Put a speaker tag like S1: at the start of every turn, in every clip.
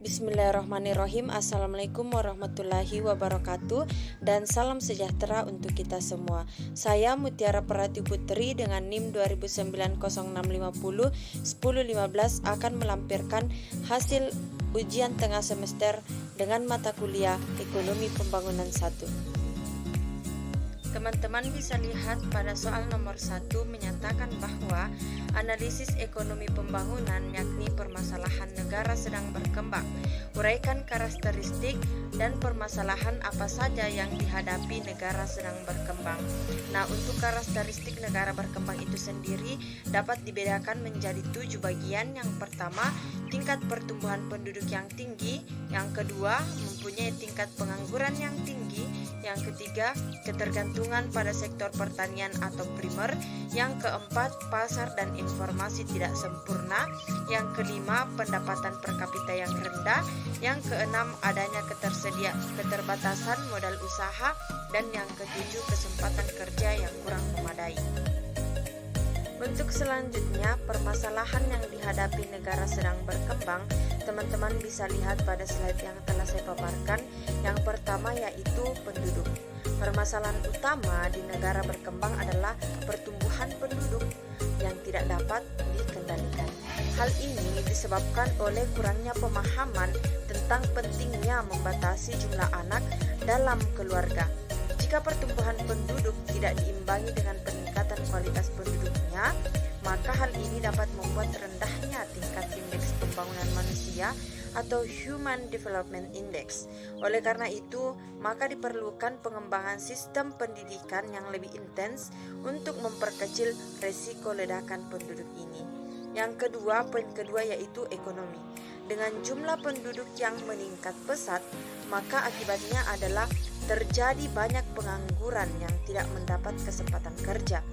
S1: Bismillahirrahmanirrahim. Assalamualaikum warahmatullahi wabarakatuh. Dan salam sejahtera untuk kita semua. Saya Mutiara Perati Putri dengan NIM 200906501015 akan melampirkan hasil ujian tengah semester dengan mata kuliah Ekonomi Pembangunan 1. Teman-teman bisa lihat pada soal nomor 1 menyatakan bahwa analisis ekonomi pembangunan yakni permasalahan negara sedang berkembang. Uraikan karakteristik dan permasalahan apa saja yang dihadapi negara sedang berkembang. Nah, untuk karakteristik negara berkembang itu sendiri dapat dibedakan menjadi 7 bagian. Yang pertama, tingkat pertumbuhan penduduk yang tinggi. Yang kedua, mempunyai tingkat pengangguran yang tinggi. Yang ketiga, ketergantungan pada sektor pertanian atau primer. Yang keempat, pasar dan informasi tidak sempurna. Yang kelima, pendapatan per kapita yang rendah. Yang keenam, adanya keterbatasan modal usaha. Dan yang ketujuh, kesempatan kerja yang kurang memadai. Untuk selanjutnya, permasalahan yang dihadapi negara sedang berkembang, teman-teman bisa lihat pada slide yang telah saya paparkan. Yang pertama yaitu penduduk. Permasalahan utama di negara berkembang adalah pertumbuhan penduduk yang tidak dapat dikendalikan. Hal ini disebabkan oleh kurangnya pemahaman tentang pentingnya membatasi jumlah anak dalam keluarga. Jika pertumbuhan penduduk tidak diimbangi dengan peningkatan kualitas penduduknya, maka hal ini dapat membuat rendahnya tingkat indeks pembangunan manusia atau Human Development Index. Oleh karena itu, maka diperlukan pengembangan sistem pendidikan yang lebih intens untuk memperkecil resiko ledakan penduduk ini. Yang kedua, poin kedua yaitu ekonomi. Dengan jumlah penduduk yang meningkat pesat, maka akibatnya adalah terjadi banyak pengangguran yang tidak mendapat kesempatan kerja.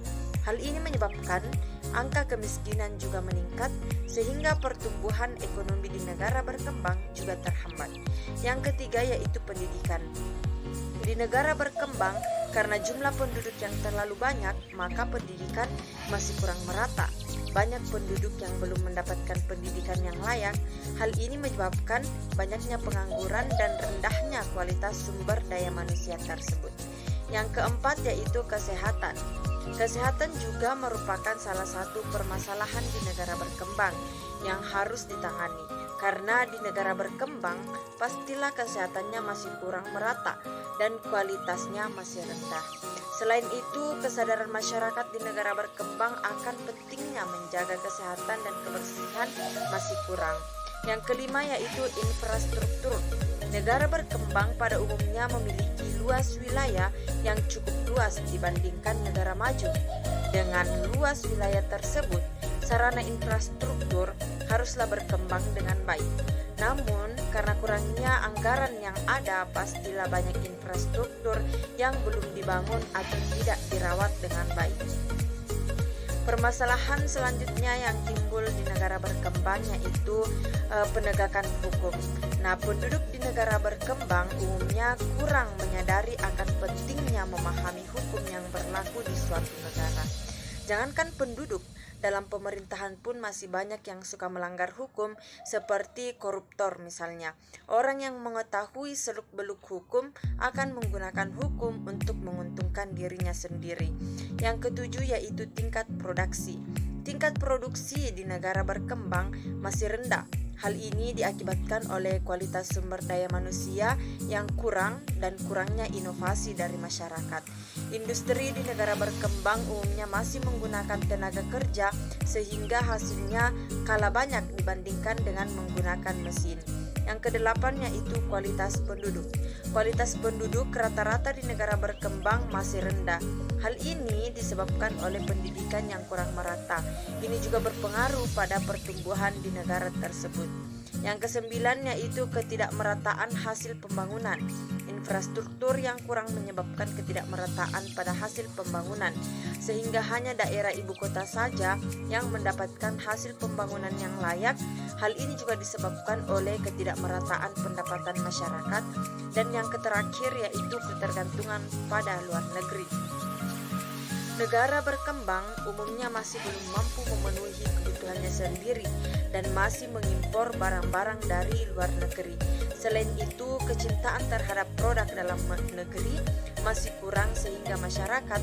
S1: Hal ini menyebabkan angka kemiskinan juga meningkat sehingga pertumbuhan ekonomi di negara berkembang juga terhambat. Yang ketiga yaitu pendidikan. Di negara berkembang, karena jumlah penduduk yang terlalu banyak, maka pendidikan masih kurang merata. Banyak penduduk yang belum mendapatkan pendidikan yang layak. Hal ini menyebabkan banyaknya pengangguran dan rendahnya kualitas sumber daya manusia tersebut. Yang keempat yaitu kesehatan. Kesehatan juga merupakan salah satu permasalahan di negara berkembang yang harus ditangani. Karena di negara berkembang, pastilah kesehatannya masih kurang merata dan kualitasnya masih rendah. Selain itu, kesadaran masyarakat di negara berkembang akan pentingnya menjaga kesehatan dan kebersihan masih kurang. Yang kelima yaitu infrastruktur. Negara berkembang pada umumnya memiliki luas wilayah yang cukup luas dibandingkan negara maju. Dengan luas wilayah tersebut, sarana infrastruktur haruslah berkembang dengan baik. Namun, karena kurangnya anggaran yang ada, pastilah banyak infrastruktur yang belum dibangun atau tidak dirawat dengan baik. Permasalahan selanjutnya yang timbul di negara berkembang yaitu penegakan hukum. Nah, penduduk di negara berkembang umumnya kurang menyadari akan pentingnya memahami hukum yang berlaku di suatu negara. Jangankan penduduk, dalam pemerintahan pun masih banyak yang suka melanggar hukum seperti koruptor misalnya. Orang yang mengetahui seluk-beluk hukum akan menggunakan hukum untuk menguntungkan dirinya sendiri. Yang ketujuh yaitu tingkat produksi. Tingkat produksi di negara berkembang masih rendah. Hal ini diakibatkan oleh kualitas sumber daya manusia yang kurang dan kurangnya inovasi dari masyarakat. Industri di negara berkembang umumnya masih menggunakan tenaga kerja sehingga hasilnya kalah banyak dibandingkan dengan menggunakan mesin. Yang kedelapan yaitu kualitas penduduk. Kualitas penduduk rata-rata di negara berkembang masih rendah. Hal ini disebabkan oleh pendidikan yang kurang merata. Ini juga berpengaruh pada pertumbuhan di negara tersebut. Yang kesembilan yaitu ketidakmerataan hasil pembangunan. Infrastruktur yang kurang menyebabkan ketidakmerataan pada hasil pembangunan, sehingga hanya daerah ibu kota saja yang mendapatkan hasil pembangunan yang layak. Hal ini juga disebabkan oleh ketidakmerataan pendapatan masyarakat. Dan yang terakhir yaitu ketergantungan pada luar negeri. Negara berkembang umumnya masih belum mampu memenuhi kebutuhan kebutuhannya sendiri dan masih mengimpor barang-barang dari luar negeri. Selain itu, kecintaan terhadap produk dalam negeri masih kurang sehingga masyarakat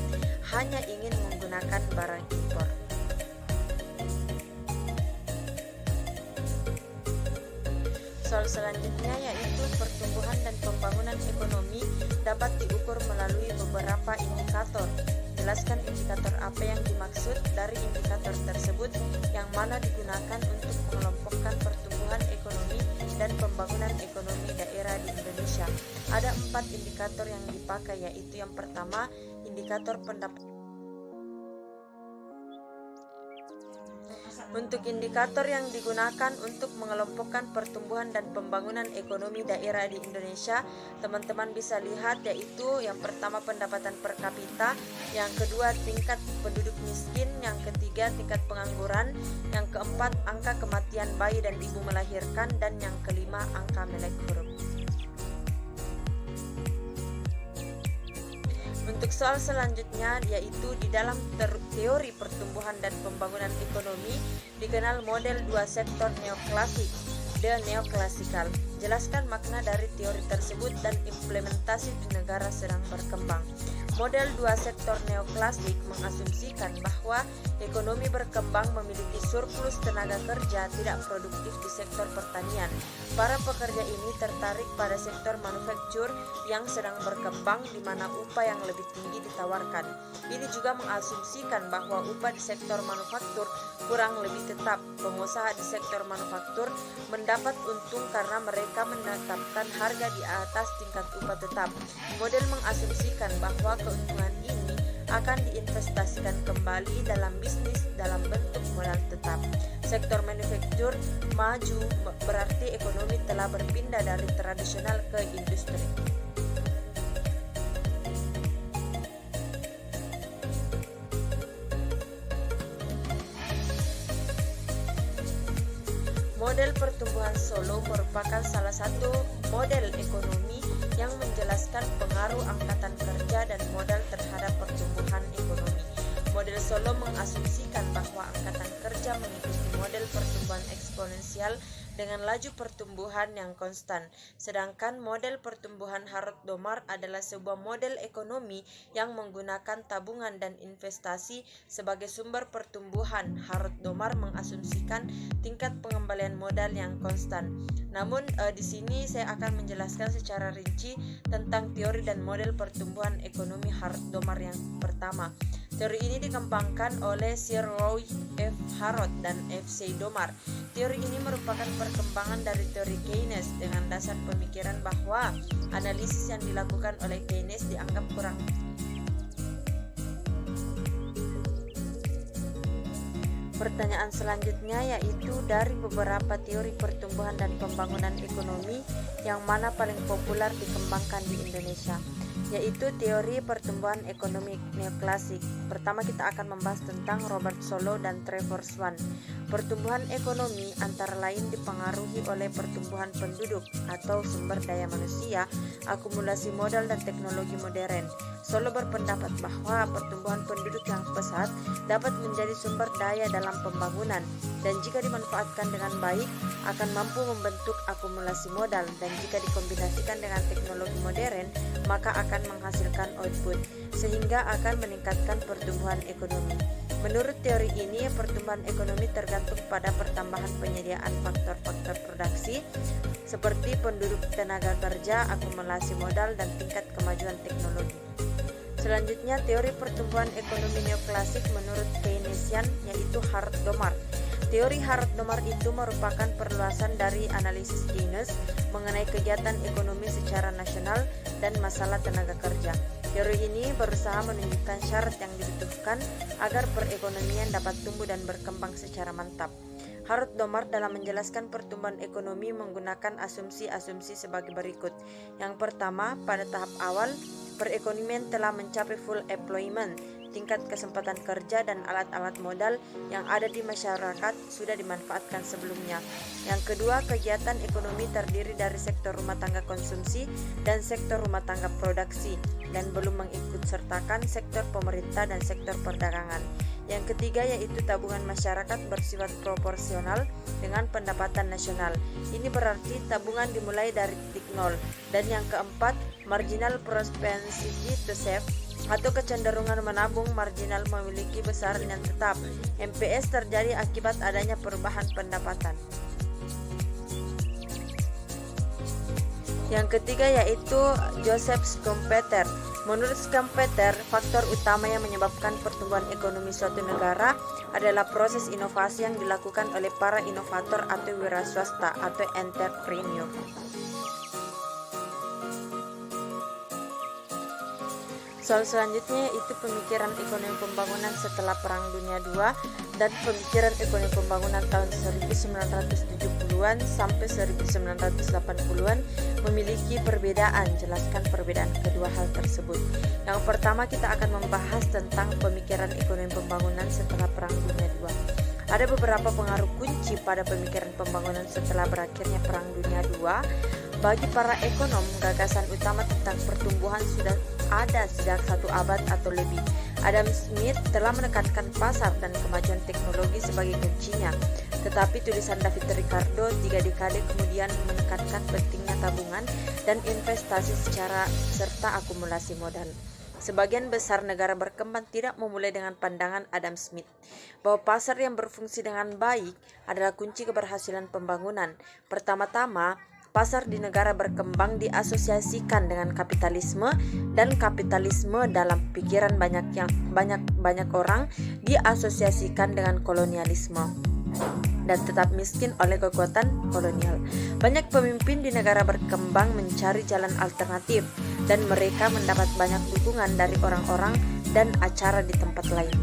S1: hanya ingin menggunakan barang impor. Soal selanjutnya yaitu pertumbuhan dan pembangunan ekonomi dapat diukur melalui beberapa indikator. Jelaskan indikator apa yang dimaksud dari indikator tersebut, yang mana digunakan untuk mengelompokkan pertumbuhan ekonomi dan pembangunan ekonomi daerah di Indonesia. Ada 4 indikator yang dipakai, yaitu yang pertama, indikator pendapatan. Untuk indikator yang digunakan untuk mengelompokkan pertumbuhan dan pembangunan ekonomi daerah di Indonesia, teman-teman bisa lihat, yaitu yang pertama pendapatan per kapita, yang kedua tingkat penduduk miskin, yang ketiga tingkat pengangguran, yang keempat angka kematian bayi dan ibu melahirkan, dan yang kelima angka melek huruf. Untuk soal selanjutnya yaitu di dalam teori pertumbuhan dan pembangunan ekonomi dikenal model dua sektor neoklasik, the neoklassikal. Jelaskan makna dari teori tersebut dan implementasi di negara sedang berkembang. Model dua sektor neoklasik mengasumsikan bahwa ekonomi berkembang memiliki surplus tenaga kerja tidak produktif di sektor pertanian. Para pekerja ini tertarik pada sektor manufaktur yang sedang berkembang di mana upah yang lebih tinggi ditawarkan. Ini juga mengasumsikan bahwa upah di sektor manufaktur kurang lebih tetap. Pengusaha di sektor manufaktur mendapat untung karena mereka menetapkan harga di atas tingkat upah tetap. Model mengasumsikan bahwa keuntungan ini akan diinvestasikan kembali dalam bisnis dalam bentuk modal tetap. Sektor manufaktur maju berarti ekonomi telah berpindah dari tradisional ke industri. Model pertumbuhan Solo merupakan salah satu model ekonomi yang menjelaskan pengaruh angkatan kerja dan modal terhadap pertumbuhan ekonomi. Model Solo mengasumsikan bahwa angkatan kerja mengikuti model pertumbuhan eksponensial dengan laju pertumbuhan yang konstan. Sedangkan model pertumbuhan Harrod-Domar adalah sebuah model ekonomi yang menggunakan tabungan dan investasi sebagai sumber pertumbuhan. Harrod-Domar mengasumsikan tingkat pengembalian modal yang konstan. Namun di sini saya akan menjelaskan secara rinci tentang teori dan model pertumbuhan ekonomi Harrod-Domar yang pertama. Teori ini dikembangkan oleh Sir Roy F. Harrod dan F. C. Domar. Teori ini merupakan perkembangan dari teori Keynes dengan dasar pemikiran bahwa analisis yang dilakukan oleh Keynes dianggap kurang. Pertanyaan selanjutnya yaitu dari beberapa teori pertumbuhan dan pembangunan ekonomi yang mana paling populer dikembangkan di Indonesia, yaitu teori pertumbuhan ekonomi neoklasik. Pertama kita akan membahas tentang Robert Solow dan Trevor Swan. Pertumbuhan ekonomi antara lain dipengaruhi oleh pertumbuhan penduduk atau sumber daya manusia, akumulasi modal dan teknologi modern. Solow berpendapat bahwa pertumbuhan penduduk yang pesat dapat menjadi sumber daya dalam pembangunan dan jika dimanfaatkan dengan baik akan mampu membentuk akumulasi modal, dan jika dikombinasikan dengan teknologi modern maka akan menghasilkan output sehingga akan meningkatkan pertumbuhan ekonomi. Menurut teori ini, pertumbuhan ekonomi tergantung pada pertambahan penyediaan faktor-faktor produksi seperti penduduk, tenaga kerja, akumulasi modal, dan tingkat kemajuan teknologi. Selanjutnya, teori pertumbuhan ekonomi neoklasik menurut Keynesian yaitu Harrod-Domar. Teori Harrod-Domar itu merupakan perluasan dari analisis Keynes mengenai kegiatan ekonomi secara nasional dan masalah tenaga kerja. Teori ini berusaha menunjukkan syarat yang dibutuhkan agar perekonomian dapat tumbuh dan berkembang secara mantap. Harrod-Domar dalam menjelaskan pertumbuhan ekonomi menggunakan asumsi-asumsi sebagai berikut. Yang pertama, pada tahap awal, perekonomian telah mencapai full employment. Tingkat kesempatan kerja dan alat-alat modal yang ada di masyarakat sudah dimanfaatkan sebelumnya. Yang kedua, kegiatan ekonomi terdiri dari sektor rumah tangga konsumsi dan sektor rumah tangga produksi dan belum mengikut sertakan sektor pemerintah dan sektor perdagangan. Yang ketiga yaitu tabungan masyarakat bersifat proporsional dengan pendapatan nasional. Ini berarti tabungan dimulai dari titik nol. Dan yang keempat, marginal propensity to save atau kecenderungan menabung marginal memiliki besaran yang tetap. MPS terjadi akibat adanya perubahan pendapatan. Yang ketiga yaitu Joseph Schumpeter. Menurut Schumpeter, faktor utama yang menyebabkan pertumbuhan ekonomi suatu negara adalah proses inovasi yang dilakukan oleh para inovator atau wira swasta atau entrepreneur. Soal selanjutnya yaitu pemikiran ekonomi pembangunan setelah Perang Dunia II dan pemikiran ekonomi pembangunan tahun 1970-an sampai 1980-an memiliki perbedaan. Jelaskan perbedaan kedua hal tersebut. Yang pertama kita akan membahas tentang pemikiran ekonomi pembangunan setelah Perang Dunia II. Ada beberapa pengaruh kunci pada pemikiran pembangunan setelah berakhirnya Perang Dunia II. Bagi para ekonom, gagasan utama tentang pertumbuhan sudah ada sejak 1 abad atau lebih. Adam Smith telah menekankan pasar dan kemajuan teknologi sebagai kuncinya. Tetapi tulisan David Ricardo 3 dekade kemudian menekankan pentingnya tabungan dan investasi serta akumulasi modal. Sebagian besar negara berkembang tidak memulai dengan pandangan Adam Smith bahwa pasar yang berfungsi dengan baik adalah kunci keberhasilan pembangunan. Pertama-tama, pasar di negara berkembang diasosiasikan dengan kapitalisme, dan kapitalisme dalam pikiran banyak orang diasosiasikan dengan kolonialisme dan tetap miskin oleh kekuatan kolonial. Banyak pemimpin di negara berkembang mencari jalan alternatif dan mereka mendapat banyak dukungan dari orang-orang dan acara di tempat lain.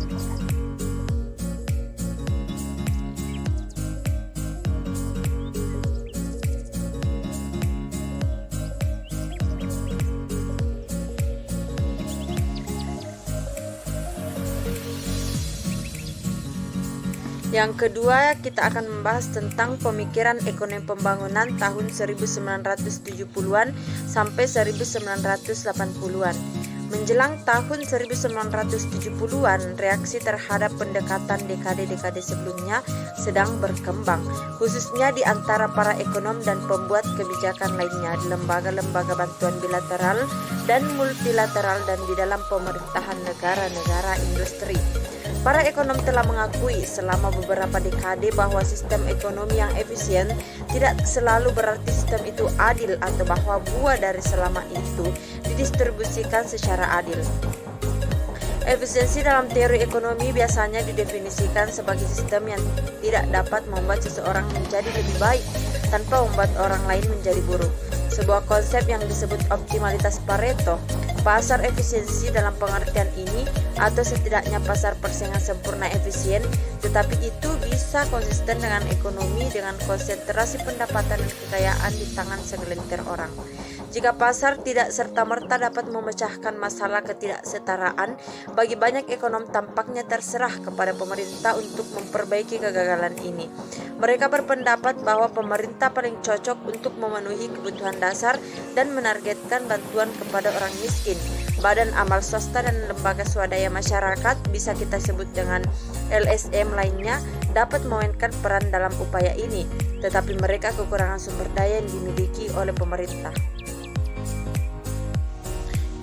S1: Yang kedua, kita akan membahas tentang pemikiran ekonomi pembangunan tahun 1970-an sampai 1980-an. Menjelang tahun 1970-an, reaksi terhadap pendekatan dekade-dekade sebelumnya sedang berkembang, khususnya di antara para ekonom dan pembuat kebijakan lainnya di lembaga-lembaga bantuan bilateral dan multilateral dan di dalam pemerintahan negara-negara industri. Para ekonom telah mengakui selama beberapa dekade bahwa sistem ekonomi yang efisien tidak selalu berarti sistem itu adil atau bahwa buah dari selama itu didistribusikan secara adil. Efisiensi dalam teori ekonomi biasanya didefinisikan sebagai sistem yang tidak dapat membuat seseorang menjadi lebih baik tanpa membuat orang lain menjadi buruk. Sebuah konsep yang disebut optimalitas Pareto. Pasar efisiensi dalam pengertian ini atau setidaknya pasar persaingan sempurna efisien, tetapi itu bisa konsisten dengan ekonomi dengan konsentrasi pendapatan dan kekayaan di tangan segelintir orang. Jika pasar tidak serta-merta dapat memecahkan masalah ketidaksetaraan, bagi banyak ekonom tampaknya terserah kepada pemerintah untuk memperbaiki kegagalan ini. Mereka berpendapat bahwa pemerintah paling cocok untuk memenuhi kebutuhan dasar dan menargetkan bantuan kepada orang miskin. Badan amal swasta dan lembaga swadaya masyarakat, bisa kita sebut dengan LSM lainnya, dapat memainkan peran dalam upaya ini, tetapi mereka kekurangan sumber daya yang dimiliki oleh pemerintah.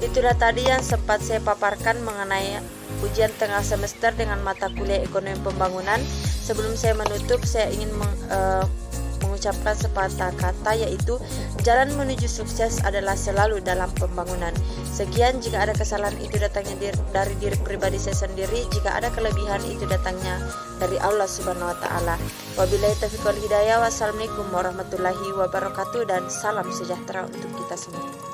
S1: Itulah tadi yang sempat saya paparkan mengenai ujian tengah semester dengan mata kuliah ekonomi pembangunan. Sebelum saya menutup, saya ingin mengucapkan sepatah kata, yaitu jalan menuju sukses adalah selalu dalam pembangunan. Sekian, jika ada kesalahan itu datangnya dari diri pribadi saya sendiri, jika ada kelebihan itu datangnya dari Allah Subhanahu wa taala. Wabillahi taufiq wal hidayah. Wassalamualaikum warahmatullahi wabarakatuh dan salam sejahtera untuk kita semua.